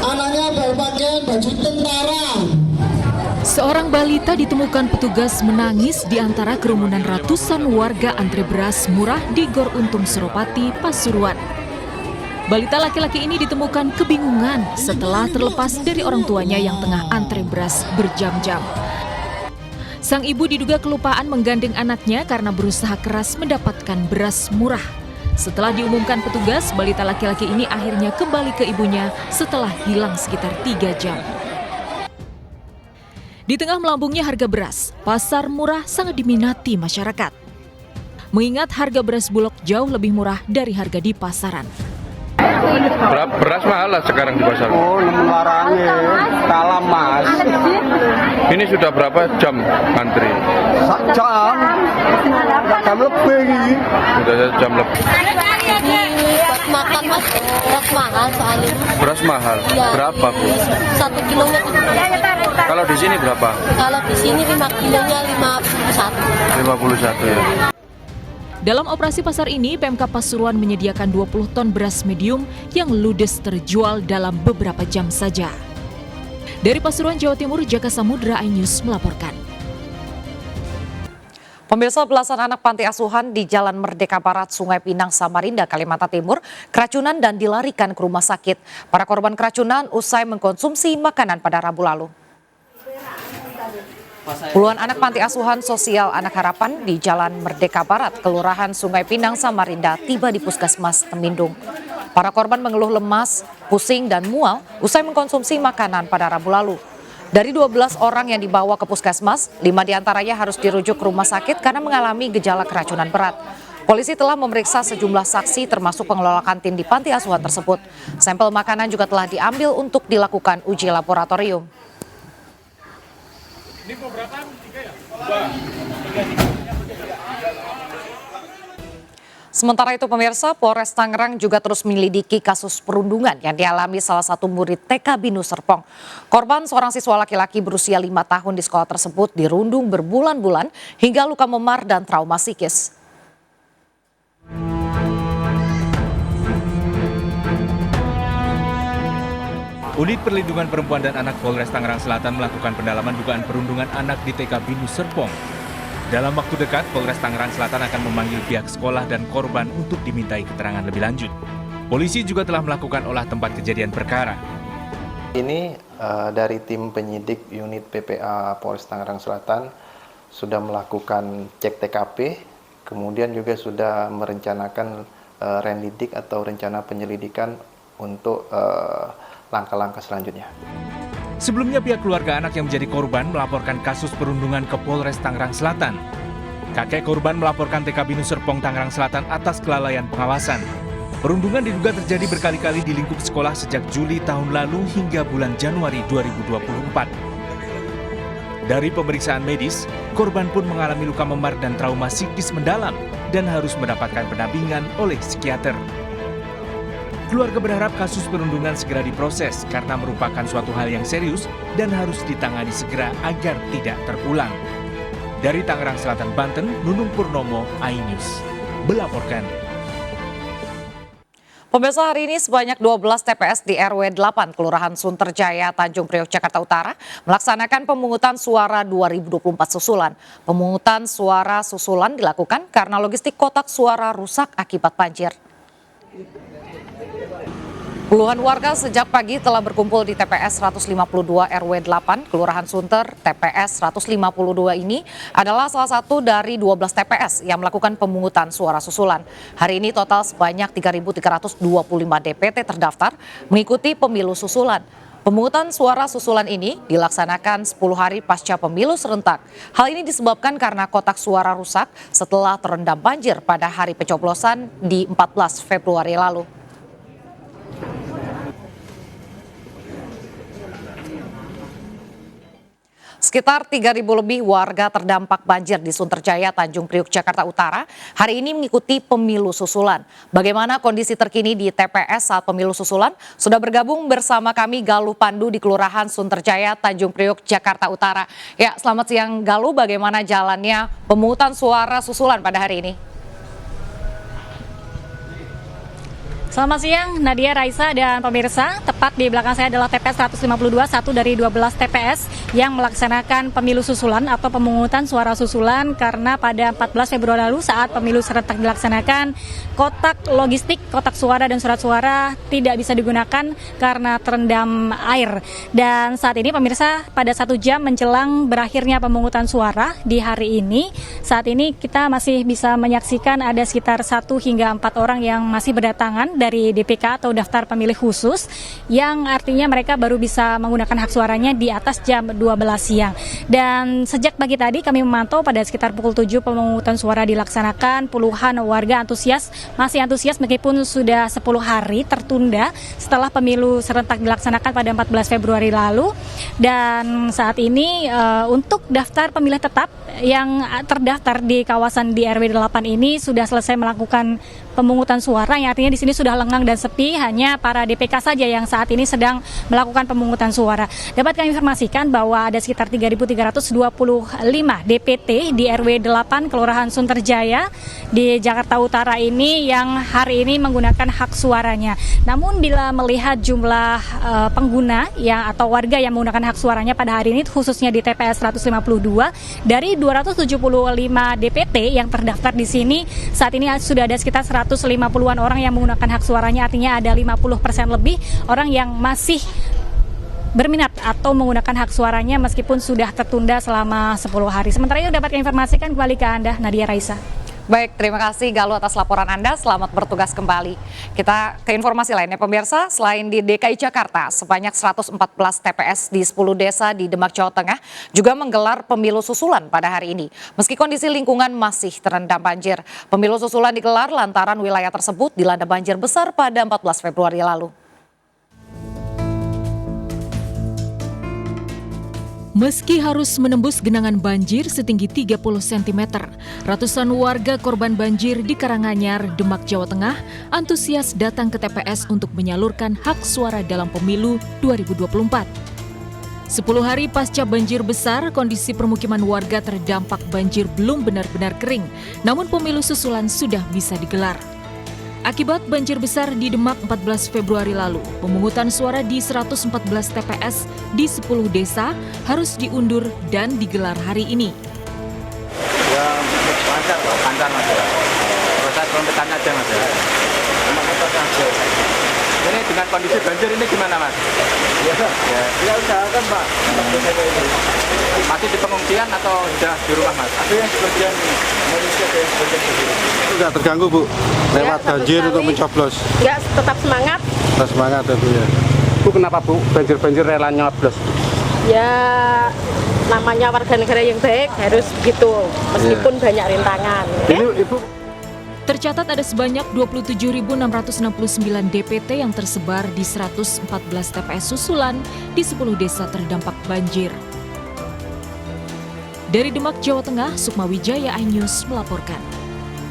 Anaknya berpakaian baju tentara. Seorang balita ditemukan petugas menangis di antara kerumunan ratusan warga antre beras murah di Gor Untung Suropati, Pasuruan. Balita laki-laki ini ditemukan kebingungan setelah terlepas dari orang tuanya yang tengah antre beras berjam-jam. Sang ibu diduga kelupaan menggandeng anaknya karena berusaha keras mendapatkan beras murah. Setelah diumumkan petugas, balita laki-laki ini akhirnya kembali ke ibunya setelah hilang sekitar 3 jam. Di tengah melambungnya harga beras, pasar murah sangat diminati masyarakat. Mengingat harga beras Bulog jauh lebih murah dari harga di pasaran. Beras mahal lah sekarang di pasar. Oh, melarangnya kalah mas. Ini sudah berapa jam antri? Jam lebih. Sudah 1 jam lebih. Buat makan mas, beras mahal soalnya. Beras mahal? Ya, Berapa Bu? 1 kilonya 7. Kalau di sini berapa? Kalau di sini 5 kilonya 51. 51 ya. Dalam operasi pasar ini, Pemkab Pasuruan menyediakan 20 ton beras medium yang ludes terjual dalam beberapa jam saja. Dari Pasuruan, Jawa Timur, Jaka Samudra, iNews melaporkan. Pemirsa, belasan anak panti asuhan di Jalan Merdeka Barat, Sungai Pinang, Samarinda, Kalimantan Timur, keracunan dan dilarikan ke rumah sakit. Para korban keracunan usai mengkonsumsi makanan pada Rabu lalu. Puluhan anak panti asuhan sosial Anak Harapan di Jalan Merdeka Barat, Kelurahan Sungai Pinang, Samarinda, tiba di Puskesmas Temindung. Para korban mengeluh lemas, pusing, dan mual usai mengkonsumsi makanan pada Rabu lalu. Dari 12 orang yang dibawa ke puskesmas, 5 diantaranya harus dirujuk ke rumah sakit karena mengalami gejala keracunan berat. Polisi telah memeriksa sejumlah saksi termasuk pengelola kantin di panti asuhan tersebut. Sampel makanan juga telah diambil untuk dilakukan uji laboratorium. Sementara itu pemirsa, Polres Tangerang juga terus menyelidiki kasus perundungan yang dialami salah satu murid TK Binus Serpong. Korban seorang siswa laki-laki berusia 5 tahun di sekolah tersebut dirundung berbulan-bulan hingga luka memar dan trauma psikis. Unit Perlindungan Perempuan dan Anak Polres Tangerang Selatan melakukan pendalaman dugaan perundungan anak di TK Binus Serpong. Dalam waktu dekat, Polres Tangerang Selatan akan memanggil pihak sekolah dan korban untuk dimintai keterangan lebih lanjut. Polisi juga telah melakukan olah tempat kejadian perkara. Ini dari tim penyidik unit PPA Polres Tangerang Selatan sudah melakukan cek TKP, kemudian juga sudah merencanakan rendidik atau rencana penyelidikan untuk langkah-langkah selanjutnya. Sebelumnya pihak keluarga anak yang menjadi korban melaporkan kasus perundungan ke Polres Tangerang Selatan. Kakek korban melaporkan TK Binus Serpong Tangerang Selatan atas kelalaian pengawasan. Perundungan diduga terjadi berkali-kali di lingkup sekolah sejak Juli tahun lalu hingga bulan Januari 2024. Dari pemeriksaan medis, korban pun mengalami luka memar dan trauma psikis mendalam dan harus mendapatkan pendampingan oleh psikiater. Keluarga berharap kasus perundungan segera diproses karena merupakan suatu hal yang serius dan harus ditangani segera agar tidak terulang. Dari Tangerang Selatan, Banten, Nunung Purnomo, iNews melaporkan. Pemirsa, hari ini sebanyak 12 TPS di RW 8 Kelurahan Sunterjaya, Tanjung Priok, Jakarta Utara melaksanakan pemungutan suara 2024 susulan. Pemungutan suara susulan dilakukan karena logistik kotak suara rusak akibat banjir. Puluhan warga sejak pagi telah berkumpul di TPS 152 RW 8 Kelurahan Sunter. TPS 152 ini adalah salah satu dari 12 TPS yang melakukan pemungutan suara susulan. Hari ini total sebanyak 3.325 DPT terdaftar mengikuti pemilu susulan. Pemungutan suara susulan ini dilaksanakan 10 hari pasca pemilu serentak. Hal ini disebabkan karena kotak suara rusak setelah terendam banjir pada hari pencoblosan di 14 Februari lalu. Sekitar 3.000 lebih warga terdampak banjir di Sunterjaya, Tanjung Priok, Jakarta Utara hari ini mengikuti pemilu susulan. Bagaimana kondisi terkini di TPS saat pemilu susulan? Sudah bergabung bersama kami Galuh Pandu di Kelurahan Sunterjaya, Tanjung Priok, Jakarta Utara. Ya, selamat siang Galuh, bagaimana jalannya pemungutan suara susulan pada hari ini? Selamat siang, Nadia, Raisa, dan pemirsa. Tepat di belakang saya adalah TPS 152, satu dari 12 TPS yang melaksanakan pemilu susulan atau pemungutan suara susulan karena pada 14 Februari lalu saat pemilu serentak dilaksanakan, kotak logistik, kotak suara dan surat suara tidak bisa digunakan karena terendam air. Dan saat ini pemirsa, pada 1 jam menjelang berakhirnya pemungutan suara di hari ini, saat ini kita masih bisa menyaksikan ada sekitar 1 hingga 4 orang yang masih berdatangan dari DPK atau daftar pemilih khusus, yang artinya mereka baru bisa menggunakan hak suaranya di atas jam 12 siang. Dan sejak pagi tadi kami memantau pada sekitar pukul 7 pemungutan suara dilaksanakan, puluhan warga masih antusias meskipun sudah 10 hari tertunda setelah pemilu serentak dilaksanakan pada 14 Februari lalu. Dan saat ini untuk daftar pemilih tetap yang terdaftar di kawasan di RW 8 ini sudah selesai melakukan pemungutan suara, yang artinya di sini sudah lengang dan sepi, hanya para DPK saja yang saat ini sedang melakukan pemungutan suara. Dapat kami informasikan bahwa ada sekitar 3.325 DPT di RW 8 Kelurahan Sunterjaya di Jakarta Utara ini yang hari ini menggunakan hak suaranya. Namun bila melihat jumlah pengguna atau warga yang menggunakan hak suaranya pada hari ini, khususnya di TPS 152, dari 275 DPT yang terdaftar di sini, saat ini sudah ada sekitar 150-an orang yang menggunakan hak suaranya, artinya ada 50% lebih orang yang masih berminat atau menggunakan hak suaranya meskipun sudah tertunda selama 10 hari. Sementara itu dapat kami informasikan kembali ke Anda, Nadia, Raisa. Baik, terima kasih Galuh atas laporan Anda, selamat bertugas kembali. Kita ke informasi lainnya pemirsa, selain di DKI Jakarta, sebanyak 114 TPS di 10 desa di Demak, Jawa Tengah juga menggelar pemilu susulan pada hari ini. Meski kondisi lingkungan masih terendam banjir, pemilu susulan digelar lantaran wilayah tersebut dilanda banjir besar pada 14 Februari lalu. Meski harus menembus genangan banjir setinggi 30 cm, ratusan warga korban banjir di Karanganyar, Demak, Jawa Tengah antusias datang ke TPS untuk menyalurkan hak suara dalam pemilu 2024. 10 hari pasca banjir besar, kondisi permukiman warga terdampak banjir belum benar-benar kering, namun pemilu susulan sudah bisa digelar. Akibat banjir besar di Demak 14 Februari lalu, pemungutan suara di 114 TPS di 10 desa harus diundur dan digelar hari ini. Ya, lancar mas ya. Proses pemetaannya aja mas ya. Ini dengan kondisi banjir ini gimana mas? Ya usahakan pak. Masih di pengungsian atau sudah di rumah mas? Ada yang sebagian manusia, ada yang sebagian sendiri. Tidak terganggu bu, lewat banjir untuk mencoblos? Ya, tetap semangat. Tetap semangat ya bu ya. Bu kenapa bu banjir rela nyoblos? Ya, namanya warga negara yang baik harus begitu, meskipun banyak rintangan. Ini ibu. Tercatat ada sebanyak 27.669 DPT yang tersebar di 114 TPS susulan di 10 desa terdampak banjir. Dari Demak, Jawa Tengah, Sukma Wijaya, iNews melaporkan.